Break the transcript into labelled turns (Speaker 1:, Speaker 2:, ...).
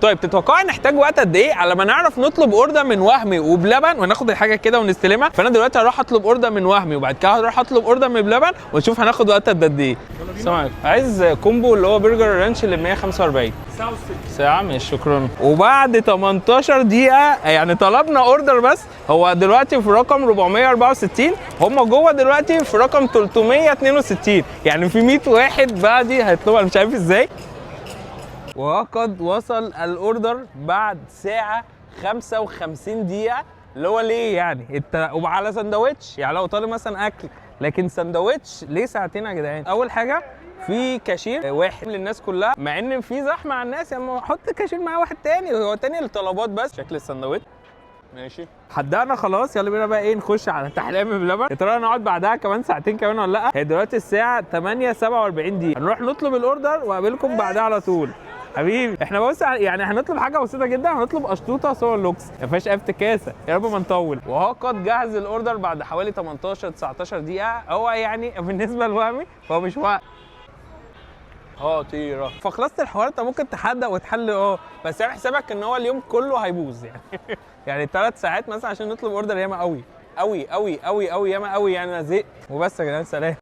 Speaker 1: طيب تتوقعوا نحتاج وقت قد ايه على ما نعرف نطلب اوردر من وهمي وبلبن وناخد الحاجه كده ونستلمها؟ فانا دلوقتي هروح اطلب اوردر من وهمي وبعد كده هروح اطلب اوردر من بلبن ونشوف هناخد وقت قد ايه. السلام عليكم، عايز كومبو اللي هو برجر رانش اللي ب 145 ساعه. ماشي شكرا. وبعد 18 دقيقه يعني طلبنا اوردر، بس هو دلوقتي في رقم 464، هم جوه دلوقتي في رقم 362، يعني في 100 واحد بعدي هيطلبوا، مش عارف ازاي. وقد وصل الاوردر بعد ساعه 55 دقيقه، اللي هو ليه يعني انت وعلى سندوتش، يعني لو طالب مثلا اكل لكن سندوتش ليه ساعتين يا جدعان؟ اول حاجه في كاشير واحد للناس كلها، مع ان في زحمه على الناس، يعني احط كاشير معاه واحد تاني، هو تاني للطلبات بس. شكل السندوتش ماشي. حدقنا خلاص، يلا بينا بقى ايه نخش على تحلية بلبن. يا ترى هنقعد بعدها كمان ساعتين كمان ولا لا؟ هي دلوقتي الساعه 8:47 دقيقه، هنروح نطلب الاوردر واقابلكم بعدها على طول. حبيبي احنا بص يعني هنطلب حاجه بسيطه جدا، هنطلب اشطوطه صور لوكس ما فيهاش افتكاسه، يا رب ما نطول. وهو قد جهز الاوردر بعد حوالي 18 19 دقيقه، هو يعني بالنسبه لوهمي هو مش وقت طيره. فخلصت الحوار، انت ممكن تحدق وتحل بس اعمل حسابك ان هو اليوم كله هيبوظ يعني يعني 3 ساعات مثلا عشان نطلب اوردر، ياما قوي قوي قوي قوي قوي، ياما قوي يعني. انا زهقت وبس يا جدعان، سلام.